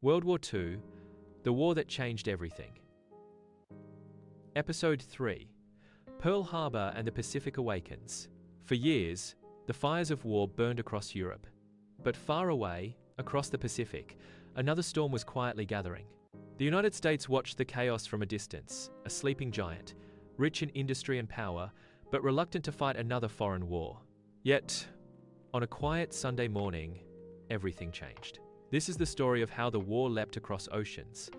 World War II, the war that changed everything. Episode 3. Pearl Harbor and the Pacific Awakens. For years, the fires of war burned across Europe. But far away, across the Pacific, another storm was quietly gathering. The United States watched the chaos from a distance, a sleeping giant, rich in industry and power, but reluctant to fight another foreign war. Yet, on a quiet Sunday morning, everything changed. This is the story of how the war leapt across oceans,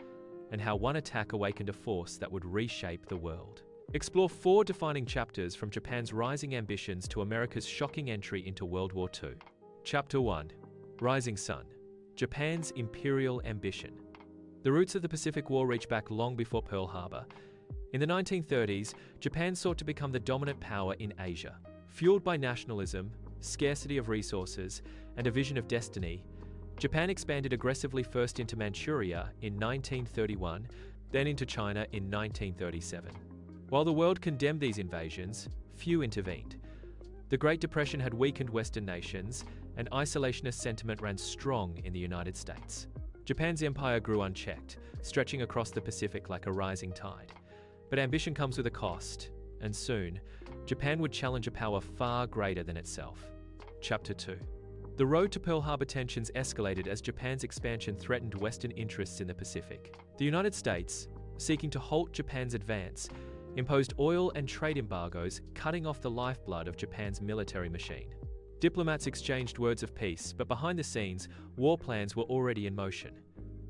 and how one attack awakened a force that would reshape the world. Explore 4 defining chapters from Japan's rising ambitions to America's shocking entry into World War II. Chapter 1. Rising Sun. Japan's Imperial Ambition. The roots of the Pacific War reach back long before Pearl Harbor. In the 1930s, Japan sought to become the dominant power in Asia. Fueled by nationalism, scarcity of resources, and a vision of destiny, Japan expanded aggressively first into Manchuria in 1931, then into China in 1937. While the world condemned these invasions, few intervened. The Great Depression had weakened Western nations, and isolationist sentiment ran strong in the United States. Japan's empire grew unchecked, stretching across the Pacific like a rising tide. But ambition comes with a cost, and soon, Japan would challenge a power far greater than itself. Chapter 2. The road to Pearl Harbor tensions escalated as Japan's expansion threatened Western interests in the Pacific. The United States, seeking to halt Japan's advance, imposed oil and trade embargoes, cutting off the lifeblood of Japan's military machine. Diplomats exchanged words of peace, but behind the scenes, war plans were already in motion.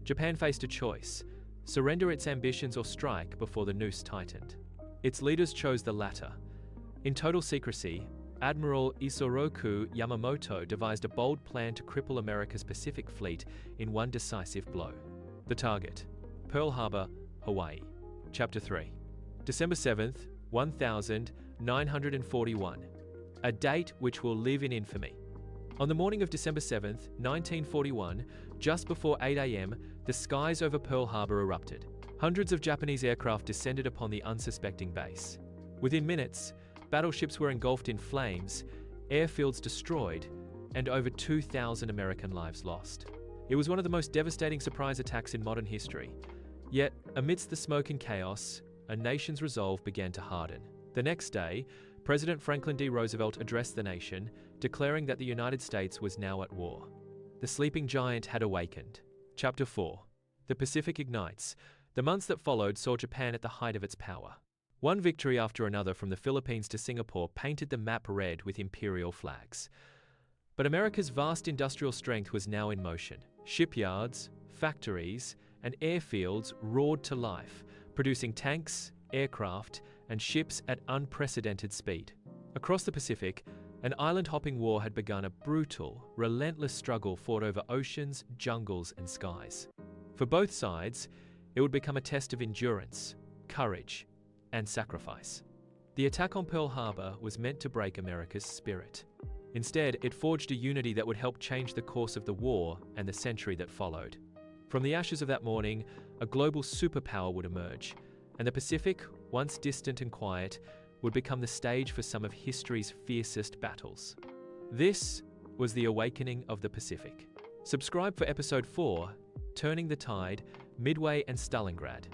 Japan faced a choice: surrender its ambitions or strike before the noose tightened. Its leaders chose the latter. In total secrecy, Admiral Isoroku Yamamoto devised a bold plan to cripple America's Pacific Fleet in one decisive blow. The target: Pearl Harbor, Hawaii. Chapter 3. December 7th, 1941. A date which will live in infamy. On the morning of December 7th, 1941, just before 8 a.m., the skies over Pearl Harbor erupted. Hundreds of Japanese aircraft descended upon the unsuspecting base. Within minutes, battleships were engulfed in flames, airfields destroyed, and over 2,000 American lives lost. It was one of the most devastating surprise attacks in modern history. Yet, amidst the smoke and chaos, a nation's resolve began to harden. The next day, President Franklin D. Roosevelt addressed the nation, declaring that the United States was now at war. The sleeping giant had awakened. Chapter 4. The Pacific Ignites. The months that followed saw Japan at the height of its power. One victory after another from the Philippines to Singapore painted the map red with imperial flags. But America's vast industrial strength was now in motion. Shipyards, factories, and airfields roared to life, producing tanks, aircraft, and ships at unprecedented speed. Across the Pacific, an island-hopping war had begun, a brutal, relentless struggle fought over oceans, jungles, and skies. For both sides, it would become a test of endurance, courage, and sacrifice. The attack on Pearl Harbor was meant to break America's spirit. Instead, it forged a unity that would help change the course of the war and the century that followed. From the ashes of that morning, a global superpower would emerge, and the Pacific, once distant and quiet, would become the stage for some of history's fiercest battles. This was the awakening of the Pacific. Subscribe for Episode 4, Turning the Tide, Midway and Stalingrad.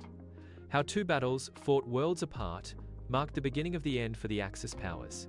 How two battles, fought worlds apart, marked the beginning of the end for the Axis powers.